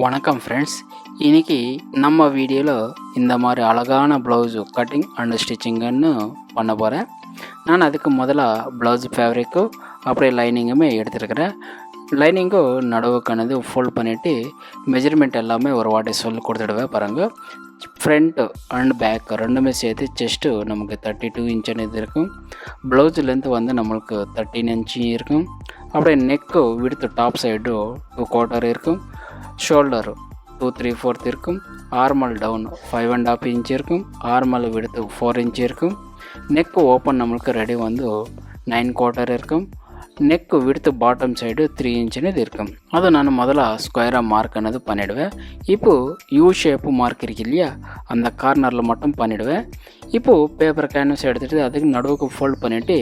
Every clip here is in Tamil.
வணக்கம் ஃப்ரெண்ட்ஸ். இன்னைக்கு நம்ம வீடியோவில் இந்த மாதிரி அழகான ப்ளவுஸு கட்டிங் அண்ட் ஸ்டிச்சிங்குன்னு பண்ண போகிறேன். நான் அதுக்கு முதலாக ப்ளவுஸ் ஃபேப்ரிக்கு அப்படியே லைனிங்குமே எடுத்துருக்கிறேன். லைனிங்கு நடுவுக்கானது ஃபோல்ட் பண்ணிவிட்டு மெஜர்மெண்ட் எல்லாமே ஒரு வாட்டி சொல்லி கொடுத்துடுவேன் பாருங்கள். ஃப்ரண்ட்டு அண்ட் பேக் ரெண்டுமே சேர்த்து செஸ்ட்டு நமக்கு 32 இன்ச்சுன்னு இருக்கும். ப்ளவுஸ்லேருந்து வந்து நம்மளுக்கு 13 இன்ச்சு இருக்கும். அப்படியே நெக்கு விடுத்து டாப் சைடு 2/4 இருக்கும். ஷோல்டர் 2/3/4 இருக்கும். ஆர்மல் டவுன் 5.5 இன்ச் இருக்கும். ஆர்மல் விடுத்து 4 இன்ச் இருக்கும். நெக்கு ஓப்பன் நம்மளுக்கு ரெடி வந்து 9/4 இருக்கும். நெக்கு விடுத்து பாட்டம் சைடு 3 இன்ச்சுன்னு இருக்கும். அது நான் முதல்ல ஸ்கொயராக மார்க் ಅನ್ನೋದು பண்ணிவிடுவேன். இப்போது யூ ஷேப்பு மார்க் இருக்கு இல்லையா, அந்த கார்னரில் மட்டும் பண்ணிவிடுவேன். இப்போது பேப்பர் கேன்வஸ் எடுத்துகிட்டு அதுக்கு நடுவுக்கு ஃபோல்ட் பண்ணிவிட்டு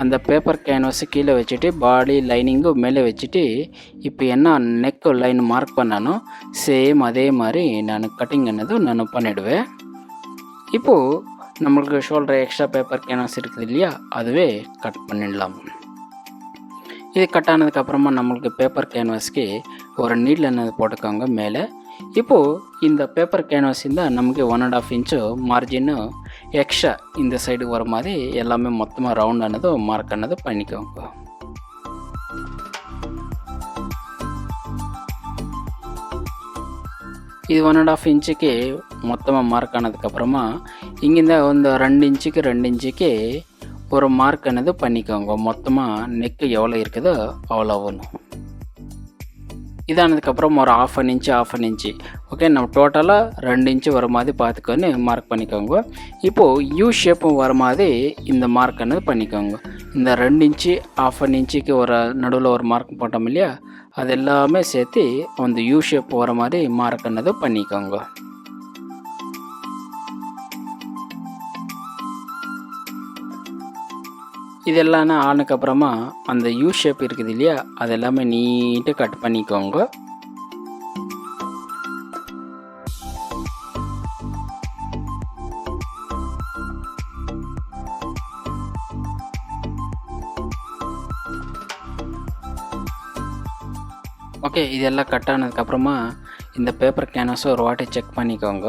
அந்த பேப்பர் கேன்வஸை கீழே வச்சுட்டு பாடி லைனிங்கு மேலே வச்சுட்டு இப்போ என்ன நெக்கு லைன் மார்க் பண்ணானோ சேம் அதே மாதிரி நான் கட்டிங் ಅನ್ನೋದು நான் பண்ணிவிடுவேன். இப்போது நம்மளுக்கு ஷோல்டர் எக்ஸ்ட்ரா பேப்பர் கேன்வஸ் இருக்குது இல்லையா, அதுவே கட் பண்ணிடலாம். இது கட் ஆனதுக்கப்புறமா நம்மளுக்கு பேப்பர் கேன்வாஸ்க்கு ஒரு நீடில் என்னது போட்டுக்கோங்க மேலே. இப்போது இந்த பேப்பர் கேன்வாஸிಂದ நமக்கு 1.5 இன்ச்சு மார்ஜின்னு எக்ஸ்ட்ரா இந்த சைடு வர மாதிரி எல்லாமே மொத்தமாக ரவுண்ட் ಅನ್ನೋದು மார்க் ಅನ್ನೋದು பண்ணிக்கோங்க. இது 1.5 இன்ச்சுக்கு மொத்தமாக மார்க் ஆனதுக்கப்புறமா இங்கேருந்து ಒಂದು 2 இன்ச்சுக்கு ஒரு மார்க் ಅನ್ನೋದು பண்ணிக்கோங்க. மொத்தமாக நெக்கு எவ்வளோ இருக்குதோ அவ்வளோவும். இதானதுக்கப்புறம் ஒரு 1/2 இன்ச்சு ஓகே, நம்ம டோட்டலாக 2 இன்ச்சு வர மாதிரி பார்த்துக்கொண்டு மார்க் பண்ணிக்கோங்க. இப்போது யூ ஷேப்பும் வர மாதிரி இந்த மார்க் ಅನ್ನೋದು பண்ணிக்கோங்க. இந்த 2 இன்ச்சு 1/2 இன்ச்சுக்கு ஒரு நடுவில் ஒரு மார்க் போட்டோம் இல்லையா, அது எல்லாமே சேர்த்து அந்த யூ ஷேப் வர மாதிரி மார்க் ಅನ್ನೋದು பண்ணிக்கோங்க. இதெல்லாம் ஆனதுக்கப்புறமா அந்த யூ ஷேப் இருக்குது இல்லையா, அது எல்லாமே நீட்டாக கட் பண்ணிக்கோங்க. ஓகே, இதெல்லாம் கட் ஆனதுக்கப்புறமா இந்த பேப்பர் கேன்வாஸை ஒரு வாட்டி செக் பண்ணிக்கோங்க.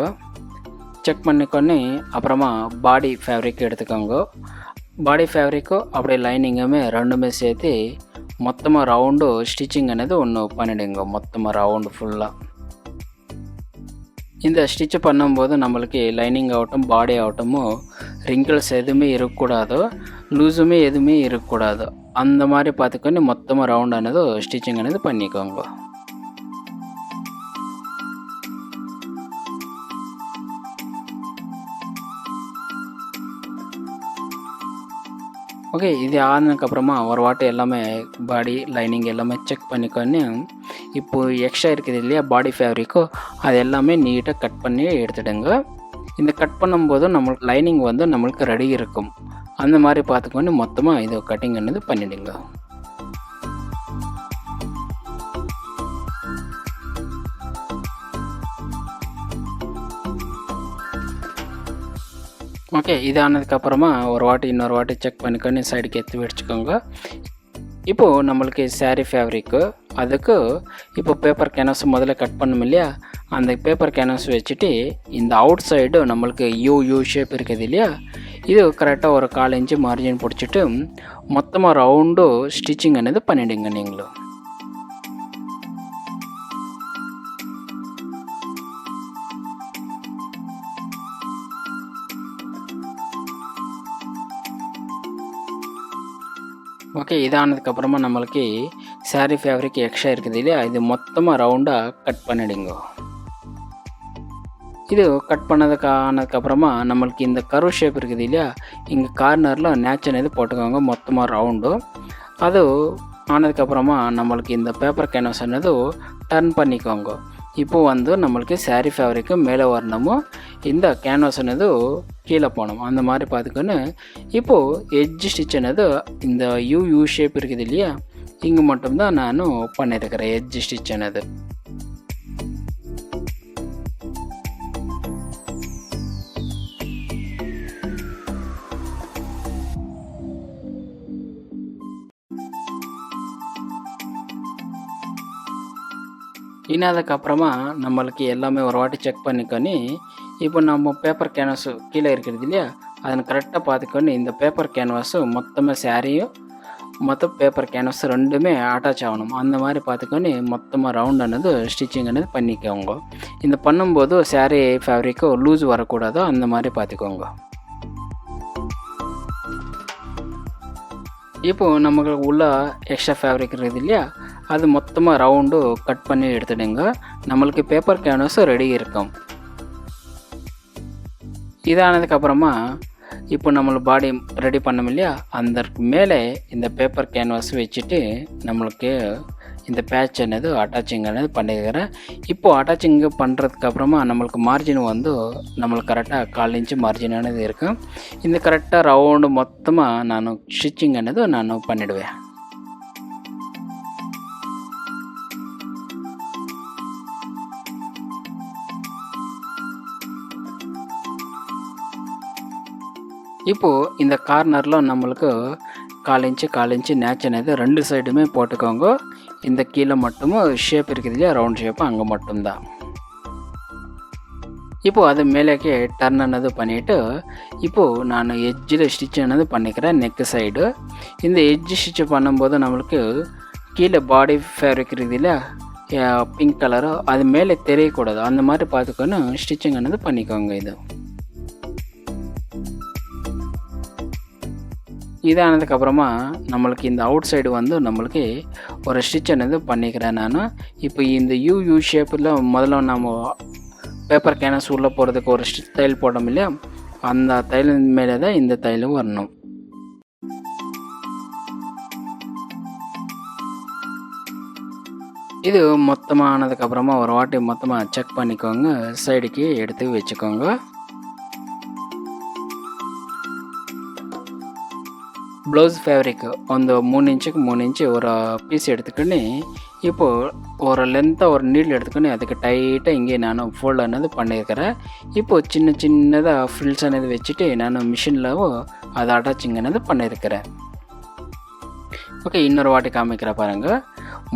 செக் பண்ணிக்கொண்டு அப்புறமா பாடி ஃபேப்ரிக் எடுத்துக்கோங்க. பாடி ஃபேப்ரிக்கு அப்படியே லைனிங்குமே ரெண்டுமே சேர்த்து மொத்தமாக ரவுண்டு ஸ்டிச்சிங் ಅನ್ನೋದು ஒன்று பண்ணிவிடுங்க. மொத்தமாக ரவுண்டு ஃபுல்லாக இந்த ஸ்டிச் பண்ணும்போது நம்மளுக்கு லைனிங் ஆகட்டும் பாடி ஆகட்டும் ரிங்கிள்ஸ் எதுவுமே இருக்கக்கூடாதோ, லூஸுமே எதுவுமே இருக்கக்கூடாதோ, அந்த மாதிரி பார்த்துக்கொண்டு மொத்தமாக ரவுண்ட் ಅನ್ನೋದು ஸ்டிச்சிங் ಅನ್ನೋದು பண்ணிக்கோங்க. ஓகே, இது ஆனதுக்கப்புறமா ஒரு வாட்டி எல்லாமே பாடி லைனிங் எல்லாமே செக் பண்ணிக்கொண்டு இப்போது எக்ஸ்ட்ரா இருக்குது இல்லையா பாடி ஃபேப்ரிக்கோ, அது எல்லாமே நீட்டாக கட் பண்ணி எடுத்துடுங்க. இந்த கட் பண்ணும்போது நம்மளுக்கு லைனிங் வந்து நம்மளுக்கு ரெடி இருக்கும். அந்த மாதிரி பார்த்துக்கொண்டு மொத்தமாக இது கட்டிங் ಅನ್ನೋದು பண்ணிவிடுங்க. ஓகே, இது ஆனதுக்கப்புறமா இன்னொரு வாட்டி செக் பண்ணிக்கொண்டு சைடுக்கு எடுத்து வச்சுக்கோங்க. இப்போது நம்மளுக்கு சாரீ ஃபேப்ரிக்கு அதுக்கு இப்போ பேப்பர் கேன்வாஸ் முதல்ல கட் பண்ணோம் இல்லையா, அந்த பேப்பர் கேன்வாஸ் வச்சுட்டு இந்த அவுட் சைடு நம்மளுக்கு யூ ஷேப் இருக்குது இல்லையா, இது கரெக்டாக ஒரு 1/4 இன்ச்சு மார்ஜின் பிடிச்சிட்டு மொத்தமாக ரவுண்டு ஸ்டிச்சிங் ಅನ್ನೋದು பண்ணிவிடுங்க நீங்களும். ஓகே, இதானதுக்கப்புறமா நம்மளுக்கு சாரீ ஃபேப்ரிக் எக்ஸ்ட்ரா இருக்குது இல்லையா, இது மொத்தமாக ரவுண்டாக கட் பண்ணிவிடுங்க. இது கட் ஆனதுக்கப்புறமா நம்மளுக்கு இந்த கர்வ் ஷேப் இருக்குது இல்லையா, இங்கே கார்னரில் நேச் అనేది போட்டுக்கோங்க மொத்தமாக ரவுண்டு. அது ஆனதுக்கப்புறமா நம்மளுக்கு இந்த பேப்பர் கேன்வாஸ் ಅನ್ನೋದು டர்ன் பண்ணிக்கோங்க. இப்போ வந்து நம்மளுக்கு சாரீ ஃபேப்ரிக்கு மேலே வரணுமோ, இந்த கேன்வாஸ் ಅನ್ನೋದು கீழே போகணும். அந்த மாதிரி பார்த்துக்கொண்டு இப்போது எட்ஜ் ஸ்டிச் ಅನ್ನೋದು இந்த யூ ஷேப் இருக்குது இல்லையா, இங்கே மட்டும்தான் நான் பண்ணியிருக்கிறேன் எட்ஜ் ஸ்டிச் ಅನ್ನೋದು. இனதுக்கப்புறமா நம்மளுக்கு எல்லாமே ஒரு வாட்டி செக் பண்ணிக்கொண்டு இப்போ நம்ம பேப்பர் கேன்வாஸு கீழே இருக்கிறது இல்லையா, அதனை கரெக்டாக பார்த்துக்கொண்டு இந்த பேப்பர் கேன்வாஸு மொத்தமாக சாரியும் மொத்தம் பேப்பர் கேன்வாஸ் ரெண்டுமே அட்டாச் ஆகணும். அந்த மாதிரி பார்த்துக்கொண்டு மொத்தமாக ரவுண்ட் ஆனது ஸ்டிச்சிங் ஆனது பண்ணிக்கோங்க. இந்த பண்ணும்போது சாரீ ஃபேப்ரிக்கு லூஸ் வரக்கூடாதோ அந்த மாதிரி பார்த்துக்கோங்க. இப்போது நமக்கு உள்ள எக்ஸ்ட்ரா ஃபேப்ரிக் இருக்குது இல்லையா, அது மொத்தமாக ரவுண்டு கட் பண்ணி எடுத்துடுங்க. நம்மளுக்கு பேப்பர் கேன்வாஸ் ரெடி இருக்கும். இதானதுக்கப்புறமா இப்போ நம்மளை பாடி ரெடி பண்ணோம் இல்லையா, அதற்கு மேலே இந்த பேப்பர் கேன்வாஸ் வச்சுட்டு நம்மளுக்கு இந்த பேட்ச் అనేది அட்டாச்சிங் అనేది பண்ணியிருக்கிறேன். இப்போது அட்டாச்சிங் பண்ணுறதுக்கப்புறமா நம்மளுக்கு மார்ஜின் வந்து நம்மளுக்கு கரெக்டாக 1/4 இன்ச்சு மார்ஜின் అనేది இருக்கும். இந்த கரெக்டாக ரவுண்டு மொத்தமாக நான் ஸ்டிச்சிங் అనేది நான் பண்ணிவிடுவேன். இப்போது இந்த கார்னரில் நம்மளுக்கு 1/4 இன்ச்சு நேச் అనేది 2 சைடுமே போட்டுக்கோங்க. இந்த கீழே மட்டும் ஷேப் இருக்குது இல்லையா, ரவுண்ட் ஷேப்பு அங்கே மட்டும்தான். இப்போது அது மேலேக்கே டர்ன் అనేది பண்ணிவிட்டு இப்போது நான் எட்ஜில் ஸ்டிச் అనేది பண்ணிக்கிறேன். நெக்கு சைடு இந்த எட்ஜ் ஸ்டிச் பண்ணும்போது நம்மளுக்கு கீழே பாடி ஃபேப்ரிக் இருக்குது இல்லையா, பிங்க் கலரு, அது மேலே தெரியக்கூடாது. அந்த மாதிரி பார்த்துக்கொன்னு ஸ்டிச்சிங் అనేది பண்ணிக்கோங்க. இதானதுக்கப்புறமா நம்மளுக்கு இந்த அவுட் சைடு வந்து நம்மளுக்கு ஒரு ஸ்டிச் అనేది பண்ணிக்கிறேன் நான். இப்போ இந்த யூ ஷேப்பில் முதல்ல நம்ம பேப்பர் கேன்வாஸ் உள்ளே போகிறதுக்கு ஒரு ஸ்டிச் தையல் போட்டோம் இல்லையா, அந்த தையல் மேலே தான் இந்த தையலும் வரணும். இது மொத்தமாக ஆனதுக்கப்புறமா ஒரு வாட்டி மொத்தமாக செக் பண்ணிக்கோங்க, சைடுக்கு எடுத்து வச்சுக்கோங்க. ப்ளவுஸ் ஃபேப்ரிக்கு அந்த 3 இன்ச்சுக்கு 3 இன்ச்சு ஒரு பீஸ் எடுத்துக்கின்னு இப்போது ஒரு லென்த்தாக ஒரு நீடில் எடுத்துக்கின்னு அதுக்கு டைட்டாக இங்கே நான் ஃபோல்ட் ஆனது பண்ணியிருக்கிறேன். இப்போது சின்னதாக ஃப்ரில்ஸ் అనేది வச்சுட்டு நான் மிஷினில் அதை அட்டாச்சிங் అనేది பண்ணியிருக்கிறேன். ஓகே, இன்னொரு வாட்டி காமிக்கிற பாருங்கள்.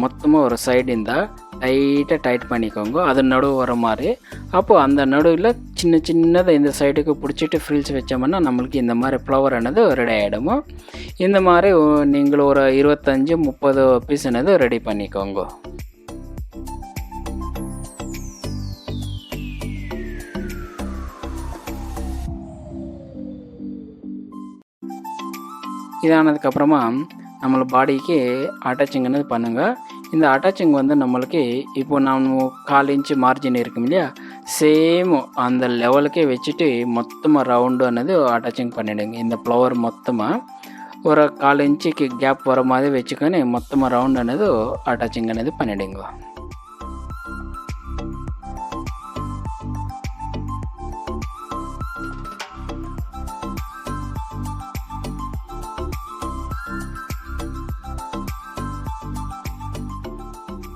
மொத்தமாக ஒரு சைடு இருந்தால் டைட் பண்ணிக்கோங்க, அது நடுவு வர மாதிரி. அப்போது அந்த நடுவில் சின்னதாக இந்த சைடுக்கு பிடிச்சிட்டு ஃப்ரில்ஸ் வச்சோம்னா நம்மளுக்கு இந்த மாதிரி ஃப்ளவர் ஆனது ரெடி ஆகிடும். இந்த மாதிரி நீங்கள் ஒரு 25-30 பீஸ் ஆனது ரெடி பண்ணிக்கோங்க. இதானதுக்கப்புறமா நம்மளை பாடிக்கு அட்டாச்சிங் అనేది பண்ணுங்கள். இந்த அட்டாச்சிங் வந்து நம்மளுக்கு இப்போ நம்ம 1/4 இன்ச்சு மார்ஜின் இருக்கும் இல்லையா, சேம் அந்த லெவலுக்கே வச்சுட்டு மொத்தமாக ரவுண்டு అనేది அட்டாச்சிங் பண்ணிவிடுங்க. இந்த ஃப்ளவர் மொத்தமாக ஒரு 1/4 இன்ச்சுக்கு கேப் வர மாதிரி வச்சுக்கொன்னு மொத்தமாக ரவுண்டு అనేది அட்டாச்சிங் అనేది பண்ணிவிடுங்க.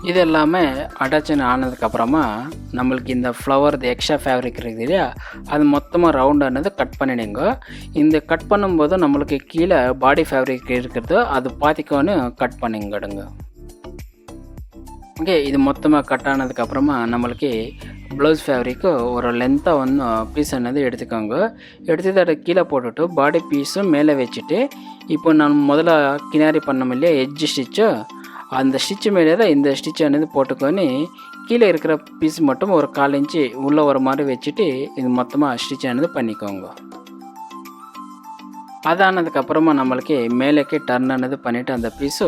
இது எல்லாமே அட்டாச்சிங் ஆனதுக்கப்புறமா நம்மளுக்கு இந்த ஃப்ளவர் எக்ஸ்ட்ரா ஃபேப்ரிக் இருக்குது இல்லையா, அது மொத்தமாக ரவுண்டானது கட் பண்ணிடுங்க. இந்த கட் பண்ணும்போது நம்மளுக்கு கீழே பாடி ஃபேப்ரிக் இருக்கிறது அது பாதிக்கோன்னு கட் பண்ணிங்கடுங்க. ஓகே, இது மொத்தமாக கட் ஆனதுக்கப்புறமா நம்மளுக்கு ப்ளவுஸ் ஃபேப்ரிக்கு ஒரு லென்த்தாக வந்து பீஸ் అనేది எடுத்துக்கோங்க. எடுத்து அதை கீழே போட்டுட்டு பாடி பீஸும் மேலே வச்சுட்டு இப்போ நான் முதல்ல கினாரி பண்ணோம் இல்லையா எட்ஜ் ஸ்டிச்சு, அந்த ஸ்டிச்சு மேலே தான் இந்த ஸ்டிச் అనేది போட்டுக்கொன்னு கீழே இருக்கிற பீஸ் மட்டும் ஒரு 1/4 இன்ச்சு உள்ளே வர மாதிரி வச்சுட்டு இது மொத்தமாக ஸ்டிச் అనేది பண்ணிக்கோங்க. அதானதுக்கப்புறமா நம்மளுக்கு மேலேக்கே டர்ன் అనేది பண்ணிவிட்டு அந்த பீஸு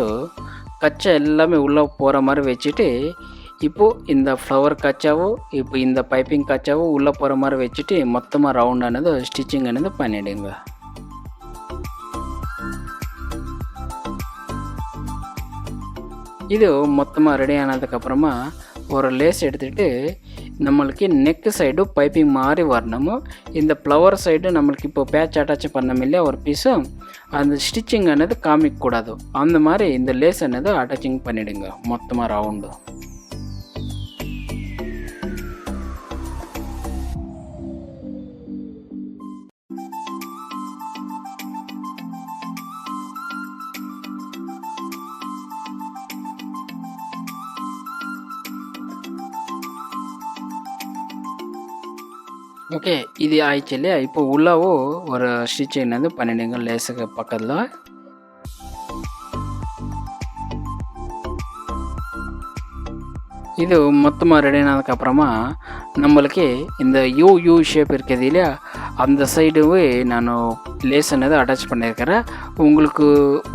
கச்சா எல்லாமே உள்ளே போகிற மாதிரி வச்சுட்டு இப்போது இந்த ஃப்ளவர் கச்சாவும் இப்போ இந்த பைப்பிங் கச்சாவும் உள்ளே போகிற மாதிரி வச்சுட்டு மொத்தமாக ரவுண்ட் ஆனது ஸ்டிச்சிங் అనేది பண்ணிவிடுங்க. இது மொத்தமாக ரெடி ஆனதுக்கப்புறமா ஒரு லேஸ் எடுத்துகிட்டு நம்மளுக்கு நெக்கு சைடு பைப்பிங் மாதிரி வரணும். இந்த ஃப்ளவர் சைடு நம்மளுக்கு இப்போ பேட்ச் அட்டாச் பண்ணோம் இல்லையா ஒரு பீஸும், அந்த ஸ்டிச்சிங் అనేది காமிக்கக்கூடாது. அந்த மாதிரி இந்த லேஸ் అనేది அட்டாச்சிங் பண்ணிவிடுங்க மொத்தமாக ரவுண்டு. ஓகே, இது ஆயிடுச்சு இல்லையா? இப்போ உள்ளாவும் ஒரு ஸ்டிச் என்னது பண்ணிடுங்க லேஸுக்கு பக்கத்தில். இது மொத்தமாக ரெடி ஆனதுக்கப்புறமா நம்மளுக்கு இந்த யூ ஷேப் இருக்குது இல்லையா, அந்த சைடுவே நான் லேஸ் என்னது அட்டாச் பண்ணியிருக்கிறேன். உங்களுக்கு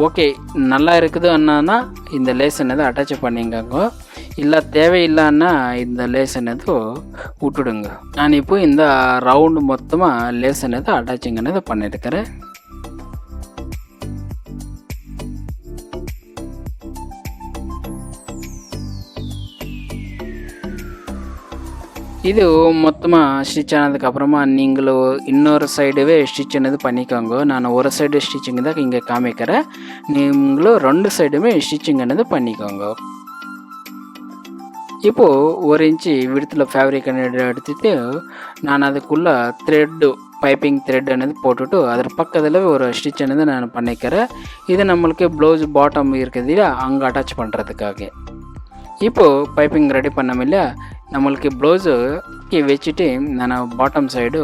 ஓகே நல்லா இருக்குது அண்ணான்னா இந்த லேஸ் என்னது அட்டாச் பண்ணிங்கங்க, இல்லை தேவையில்லைன்னா இந்த லேஸ் என்னது விட்டுடுங்க. நான் இப்போ இந்த ரவுண்டு மொத்தமாக லேஸ் என்னது அட்டாச்சிங் என்னது பண்ணியிருக்கிறேன். இது மொத்தமாக ஸ்டிச் ஆனதுக்கப்புறமா நீங்களும் இன்னொரு சைடுவே ஸ்டிச் என்னது பண்ணிக்கோங்க. நான் ஒரு சைடு ஸ்டிச்சிங் தான் இங்கே காமிக்கிறேன், நீங்களும் 2 சைடுமே ஸ்டிச்சிங் என்னது பண்ணிக்கோங்க. இப்போது 1 இன்ச்சு விடத்தில் ஃபேப்ரிக் எடுத்துகிட்டு நான் அதுக்குள்ளே த்ரெட்டு பைப்பிங் த்ரெட் என்னது போட்டுவிட்டு அதில் பக்கத்தில் ஒரு ஸ்டிச் என்னது நான் பண்ணிக்கிறேன். இது நம்மளுக்கு ப்ளவுஸ் பாட்டம் இருக்குது இல்லையா, அங்கே அட்டாச் பண்ணுறதுக்காக. இப்போது பைப்பிங் ரெடி பண்ணோம் இல்லையா, நம்மளுக்கு ப்ளவுஸுக்கு வச்சுட்டு நான் பாட்டம் சைடு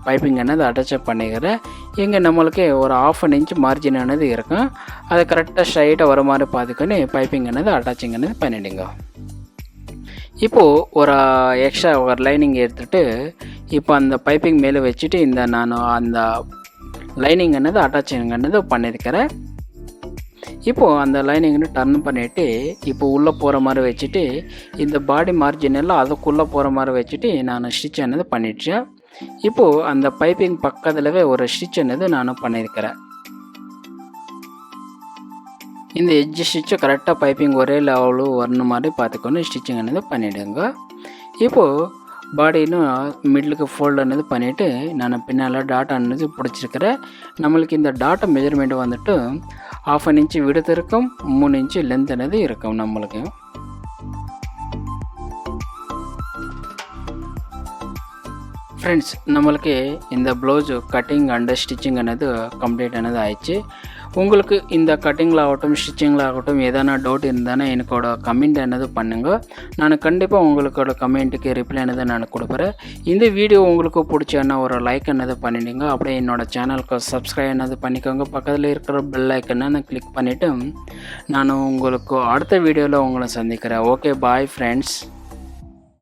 பைப்பிங் என்னது அட்டாச் பண்ணிக்கிறேன். இங்கே நம்மளுக்கு ஒரு 1/2 இன்ச் மார்ஜின் என்னது இருக்கும், அதை கரெக்டாக ஸ்ட்ரைட்டாக வர மாதிரி பார்த்துக்கொண்டு பைப்பிங் என்னது அட்டாச்சிங் என்னது பண்ணிவிடுங்க. இப்போது ஒரு எக்ஸ்ட்ரா ஒரு லைனிங் எடுத்துகிட்டு இப்போ அந்த பைப்பிங் மேலே வச்சுட்டு நான் அந்த லைனிங் என்னது அட்டாச்சிங் என்னது பண்ணியிருக்கிறேன். இப்போது அந்த லைனிங்னு டர்ன் பண்ணிவிட்டு இப்போ உள்ளே போகிற மாதிரி வச்சுட்டு இந்த பாடி மார்ஜின் எல்லாம் அதுக்குள்ளே போகிற மாதிரி வச்சுட்டு நான் ஸ்டிச் என்னது பண்ணிடுச்சேன். இப்போது அந்த பைப்பிங் பக்கத்துலவே ஒரு ஸ்டிச் என்னது நான் பண்ணியிருக்கிறேன். இந்த எட்ஜ் ஸ்டிச்சு கரெக்டாக பைப்பிங் ஒரே லெவலு வரணும் மாதிரி பார்த்துக்கொண்டு ஸ்டிச்சிங் என்னது பண்ணிவிடுங்க. இப்போது பாடின்னு மிடிலுக்கு ஃபோல்டு என்னது பண்ணிவிட்டு நான் பின்னால் டாட்டா என்னது பிடிச்சிருக்கிறேன். நம்மளுக்கு இந்த டாட்டா மெஜர்மெண்ட் வந்துட்டு 1/2 இன்ச்சு விடுத்து இருக்கும், 3 இன்ச்சு லென்த் என்னது இருக்கும் நம்மளுக்கு. ஃப்ரெண்ட்ஸ், நம்மளுக்கு இந்த ப்ளவுஸு கட்டிங் அண்ட் ஸ்டிச்சிங் என்னது கம்ப்ளீட் என்னது ஆயிடுச்சு. உங்களுக்கு இந்த கட்டிங்கில் ஆகட்டும் ஸ்டிச்சிங்கில் ஆகட்டும் எதனா டவுட் இருந்தானே எனக்கோட கமெண்ட் என்னது பண்ணுங்கள். நான் கண்டிப்பாக உங்களுக்கோட கமெண்ட்டுக்கு ரிப்ளை என்னது நான் கொடுக்குறேன். இந்த வீடியோ உங்களுக்கு பிடிச்சன்னா ஒரு லைக் என்னது பண்ணிவிடுங்க. அப்படியே என்னோடய சேனலுக்கு சப்ஸ்கிரைப் என்னது பண்ணிக்கோங்க. பக்கத்தில் இருக்கிற பெல் ஐக்கனை நான் கிளிக் பண்ணிவிட்டு நான் உங்களுக்கு அடுத்த வீடியோவில் உங்களை சந்திக்கிறேன். Okay, bye friends.